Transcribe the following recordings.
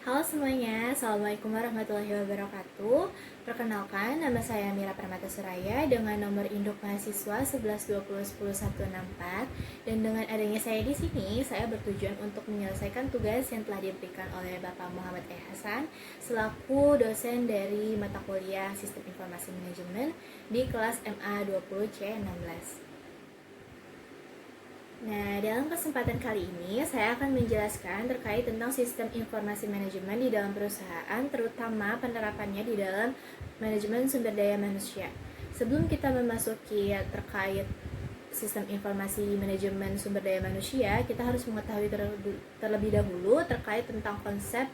Halo semuanya, Assalamualaikum warahmatullahi wabarakatuh. Perkenalkan, nama saya Mira Permata Suraya dengan nomor induk mahasiswa 1120101164. Dan dengan adanya saya di sini, saya bertujuan untuk menyelesaikan tugas yang telah diberikan oleh Bapak Muhammad E. Hasan selaku dosen dari mata kuliah Sistem Informasi Manajemen di kelas MA 20C16. Nah, dalam kesempatan kali ini saya akan menjelaskan terkait tentang sistem informasi manajemen di dalam perusahaan, terutama penerapannya di dalam manajemen sumber daya manusia. Sebelum kita memasuki terkait sistem informasi manajemen sumber daya manusia, kita harus mengetahui terlebih dahulu terkait tentang konsep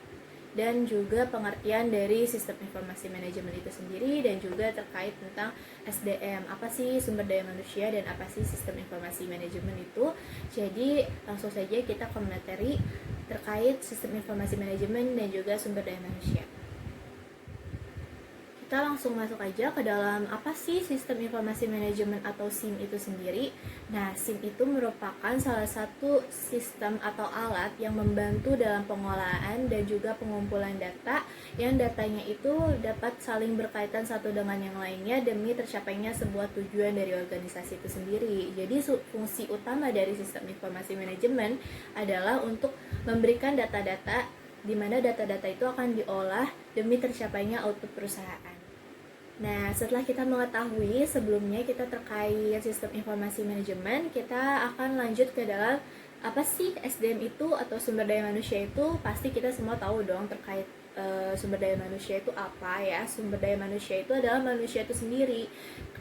dan juga pengertian dari sistem informasi manajemen itu sendiri, dan juga terkait tentang SDM, apa sih sumber daya manusia dan apa sih sistem informasi manajemen itu. Jadi langsung saja kita ke materi terkait sistem informasi manajemen dan juga sumber daya manusia. Kita langsung masuk aja ke dalam apa sih sistem informasi manajemen atau SIM itu sendiri. Nah, SIM itu merupakan salah satu sistem atau alat yang membantu dalam pengolahan dan juga pengumpulan data, yang datanya itu dapat saling berkaitan satu dengan yang lainnya demi tercapainya sebuah tujuan dari organisasi itu sendiri. Jadi fungsi utama dari sistem informasi manajemen adalah untuk memberikan data-data, di mana data-data itu akan diolah demi tercapainya output perusahaan. Nah, setelah kita mengetahui sebelumnya kita terkait sistem informasi manajemen, kita akan lanjut ke dalam apa sih SDM itu atau sumber daya manusia itu. Pasti kita semua tahu dong terkait sumber daya manusia itu apa ya. Sumber daya manusia itu adalah manusia itu sendiri,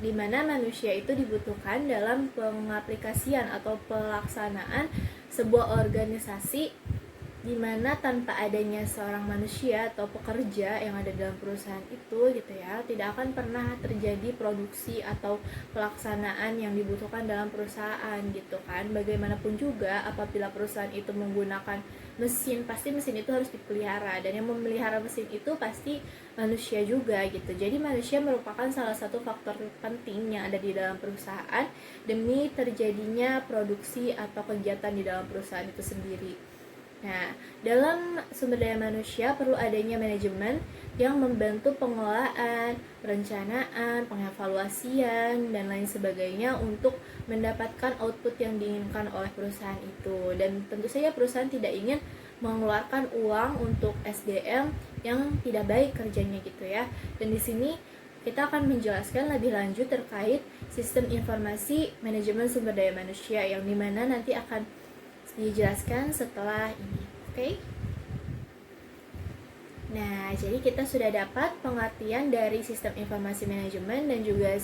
di mana manusia itu dibutuhkan dalam pengaplikasian atau pelaksanaan sebuah organisasi, di mana tanpa adanya seorang manusia atau pekerja yang ada dalam perusahaan itu gitu ya, tidak akan pernah terjadi produksi atau pelaksanaan yang dibutuhkan dalam perusahaan gitu kan. Bagaimanapun juga apabila perusahaan itu menggunakan mesin, pasti mesin itu harus dipelihara, dan yang memelihara mesin itu pasti manusia juga gitu. Jadi manusia merupakan salah satu faktor penting yang ada di dalam perusahaan demi terjadinya produksi atau kegiatan di dalam perusahaan itu sendiri. Nah, dalam sumber daya manusia perlu adanya manajemen yang membantu pengelolaan, perencanaan, pengevaluasian, dan lain sebagainya untuk mendapatkan output yang diinginkan oleh perusahaan itu. Dan tentu saja perusahaan tidak ingin mengeluarkan uang untuk SDM yang tidak baik kerjanya gitu ya. Dan di sini kita akan menjelaskan lebih lanjut terkait sistem informasi manajemen sumber daya manusia, yang dimana nanti akan dijelaskan setelah ini. Oke? Nah, jadi kita sudah dapat pengertian dari sistem informasi manajemen dan juga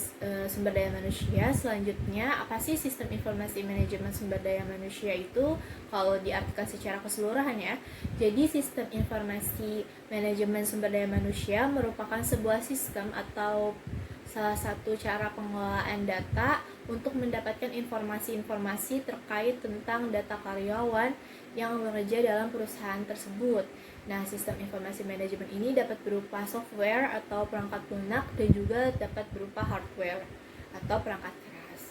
sumber daya manusia. Selanjutnya, apa sih sistem informasi manajemen sumber daya manusia itu kalau diartikan secara keseluruhan ya. Jadi sistem informasi manajemen sumber daya manusia merupakan sebuah sistem atau salah satu cara pengelolaan data untuk mendapatkan informasi-informasi terkait tentang data karyawan yang bekerja dalam perusahaan tersebut. Nah, sistem informasi manajemen ini dapat berupa software atau perangkat lunak, dan juga dapat berupa hardware atau perangkat keras.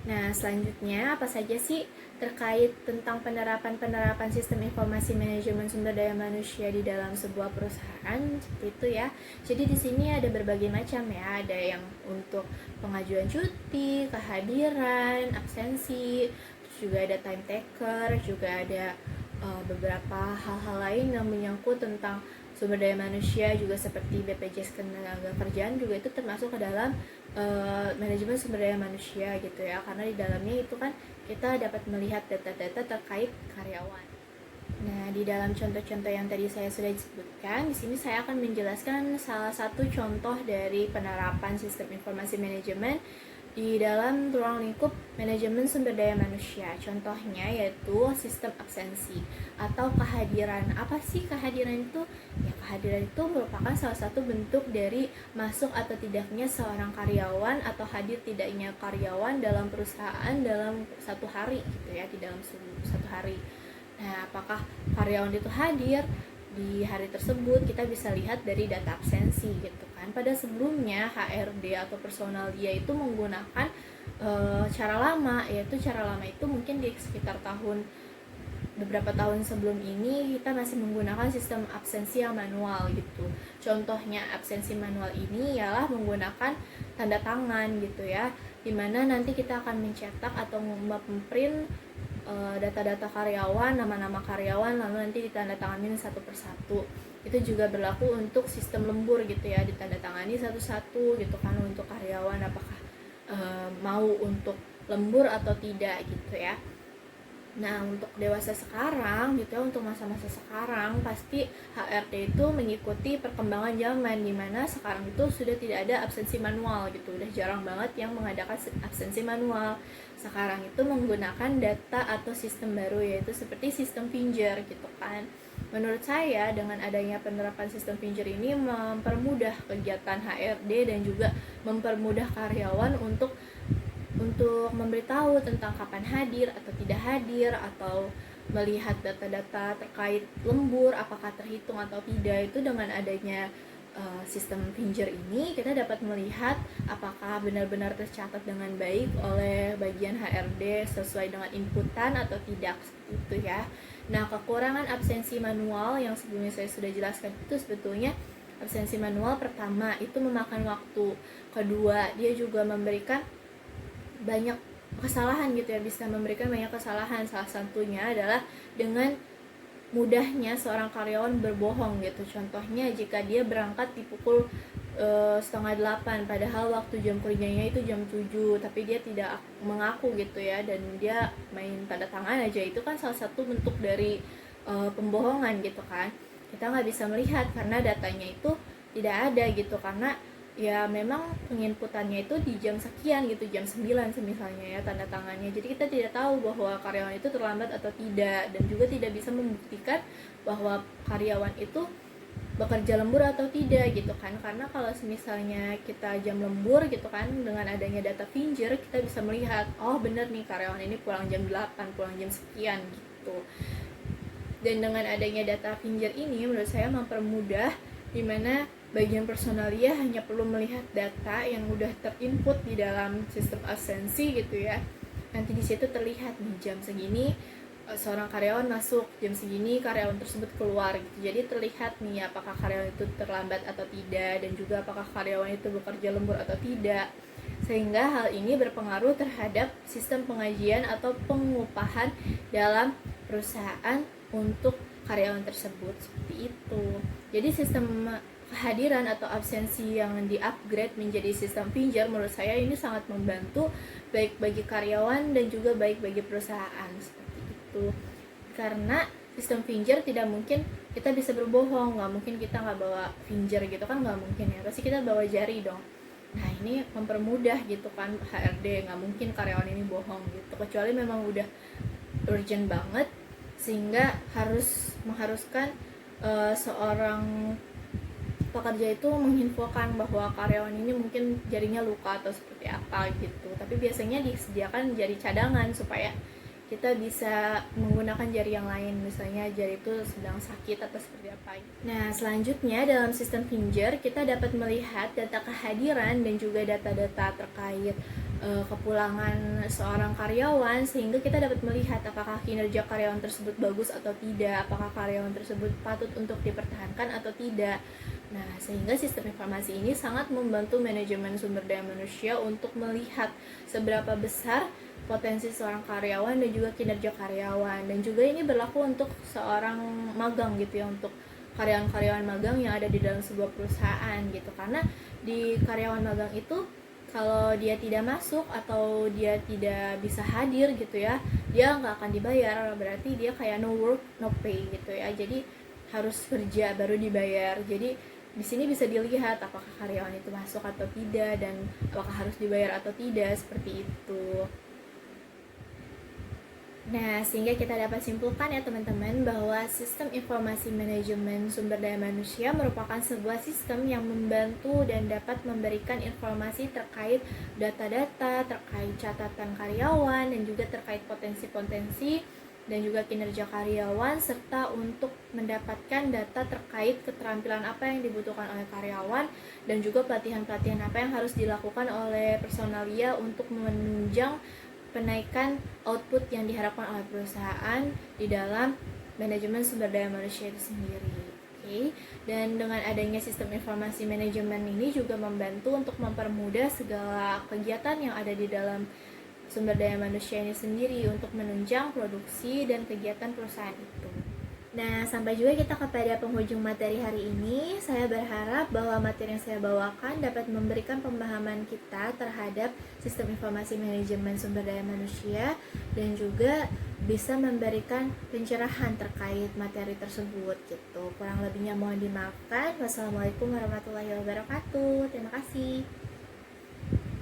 Nah, selanjutnya apa saja sih terkait tentang penerapan sistem informasi manajemen sumber daya manusia di dalam sebuah perusahaan, seperti itu ya. Jadi di sini ada berbagai macam ya, ada yang untuk pengajuan cuti, kehadiran, absensi, juga ada time taker, juga ada beberapa hal-hal lain yang menyangkut tentang sumber daya manusia, juga seperti BPJS Ketenagakerjaan juga itu termasuk ke dalam manajemen sumber daya manusia gitu ya, karena di dalamnya itu kan kita dapat melihat data-data terkait karyawan. Nah, di dalam contoh-contoh yang tadi saya sudah sebutkan, di sini saya akan menjelaskan salah satu contoh dari penerapan sistem informasi manajemen di dalam ruang lingkup manajemen sumber daya manusia. Contohnya yaitu sistem absensi atau kehadiran. Apa sih kehadiran itu? Ya, kehadiran itu merupakan salah satu bentuk dari masuk atau tidaknya seorang karyawan, atau hadir tidaknya karyawan dalam perusahaan dalam satu hari gitu ya, di dalam satu hari. Nah, apakah karyawan itu hadir di hari tersebut, kita bisa lihat dari data absensi gitu kan. Pada sebelumnya HRD atau personal dia itu menggunakan cara lama, yaitu cara lama itu mungkin di sekitar tahun beberapa tahun sebelum ini kita masih menggunakan sistem absensi yang manual gitu. Contohnya absensi manual ini ialah menggunakan tanda tangan gitu ya, dimana nanti kita akan mencetak atau memprint data-data karyawan, nama-nama karyawan, lalu nanti ditandatanganin satu persatu. Itu juga berlaku untuk sistem lembur gitu ya, ditandatangani satu-satu gitu kan untuk karyawan apakah mau untuk lembur atau tidak gitu ya. Nah, untuk dewasa sekarang gitu ya, untuk masa-masa sekarang pasti HRD itu mengikuti perkembangan zaman, dimana sekarang itu sudah tidak ada absensi manual gitu, udah jarang banget yang mengadakan absensi manual. Sekarang itu menggunakan data atau sistem baru, yaitu seperti sistem Finger gitu kan. Menurut saya dengan adanya penerapan sistem Finger ini mempermudah kegiatan HRD dan juga mempermudah karyawan untuk memberitahu tentang kapan hadir atau tidak hadir, atau melihat data-data terkait lembur apakah terhitung atau tidak. Itu dengan adanya sistem Finger ini kita dapat melihat apakah benar-benar tercatat dengan baik oleh bagian HRD sesuai dengan inputan atau tidak, seperti itu ya. Nah, kekurangan absensi manual yang sebelumnya saya sudah jelaskan itu sebetulnya absensi manual pertama itu memakan waktu, kedua dia juga memberikan banyak kesalahan gitu ya, bisa memberikan banyak kesalahan. Salah satunya adalah dengan mudahnya seorang karyawan berbohong gitu. Contohnya jika dia berangkat di pukul 7:30 padahal waktu jam kerjanya itu jam 7, tapi dia tidak mengaku gitu ya, dan dia main tanda tangan aja, itu kan salah satu bentuk dari pembohongan gitu kan. Kita nggak bisa melihat karena datanya itu tidak ada gitu, karena ya memang penginputannya itu di jam sekian gitu, jam 9 misalnya ya tanda tangannya. Jadi kita tidak tahu bahwa karyawan itu terlambat atau tidak, dan juga tidak bisa membuktikan bahwa karyawan itu bekerja lembur atau tidak gitu kan. Karena kalau misalnya kita jam lembur gitu kan, dengan adanya data Finger kita bisa melihat, oh bener nih karyawan ini pulang jam 8, pulang jam sekian gitu. Dan dengan adanya data Finger ini menurut saya mempermudah, dimana bagian personalia hanya perlu melihat data yang udah terinput di dalam sistem absensi gitu ya. Nanti di situ terlihat nih jam segini seorang karyawan masuk, jam segini karyawan tersebut keluar gitu. Jadi terlihat nih apakah karyawan itu terlambat atau tidak, dan juga apakah karyawan itu bekerja lembur atau tidak. Sehingga hal ini berpengaruh terhadap sistem pengajian atau pengupahan dalam perusahaan untuk karyawan tersebut, seperti itu. Jadi sistem kehadiran atau absensi yang di-upgrade menjadi sistem Finger menurut saya ini sangat membantu, baik bagi karyawan dan juga baik bagi perusahaan, seperti itu. Karena sistem Finger tidak mungkin kita bisa berbohong, nggak mungkin kita nggak bawa Finger gitu kan, nggak mungkin ya, pasti kita bawa jari dong. Nah ini mempermudah gitu kan HRD, nggak mungkin karyawan ini bohong gitu, kecuali memang udah urgent banget sehingga mengharuskan seorang pekerja itu menginfokan bahwa karyawan ini mungkin jarinya luka atau seperti apa gitu. Tapi biasanya disediakan jari cadangan supaya kita bisa menggunakan jari yang lain, misalnya jari itu sedang sakit atau seperti apa gitu. Nah, selanjutnya dalam sistem Finger kita dapat melihat data kehadiran dan juga data-data terkait kepulangan seorang karyawan, sehingga kita dapat melihat apakah kinerja karyawan tersebut bagus atau tidak, apakah karyawan tersebut patut untuk dipertahankan atau tidak. Nah, sehingga sistem informasi ini sangat membantu manajemen sumber daya manusia untuk melihat seberapa besar potensi seorang karyawan dan juga kinerja karyawan. Dan juga ini berlaku untuk seorang magang gitu ya, untuk karyawan-karyawan magang yang ada di dalam sebuah perusahaan gitu. Karena di karyawan magang itu kalau dia tidak masuk atau dia tidak bisa hadir gitu ya, dia nggak akan dibayar, berarti dia kayak no work no pay gitu ya. Jadi harus kerja baru dibayar. Jadi di sini bisa dilihat apakah karyawan itu masuk atau tidak, dan apakah harus dibayar atau tidak, seperti itu. Nah, sehingga kita dapat simpulkan ya teman-teman, bahwa sistem informasi manajemen sumber daya manusia merupakan sebuah sistem yang membantu dan dapat memberikan informasi terkait data-data, terkait catatan karyawan, dan juga terkait potensi-potensi dan juga kinerja karyawan, serta untuk mendapatkan data terkait keterampilan apa yang dibutuhkan oleh karyawan, dan juga pelatihan-pelatihan apa yang harus dilakukan oleh personalia untuk menunjang penaikan output yang diharapkan oleh perusahaan di dalam manajemen sumber daya manusia itu sendiri. Oke. Dan dengan adanya sistem informasi manajemen ini juga membantu untuk mempermudah segala kegiatan yang ada di dalam sumber daya manusia ini sendiri untuk menunjang produksi dan kegiatan perusahaan itu. Nah, sampai juga kita kepada penghujung materi hari ini. Saya berharap bahwa materi yang saya bawakan dapat memberikan pemahaman kita terhadap sistem informasi manajemen sumber daya manusia dan juga bisa memberikan pencerahan terkait materi tersebut gitu. Kurang lebihnya mohon dimaafkan. Wassalamualaikum warahmatullahi wabarakatuh. Terima kasih.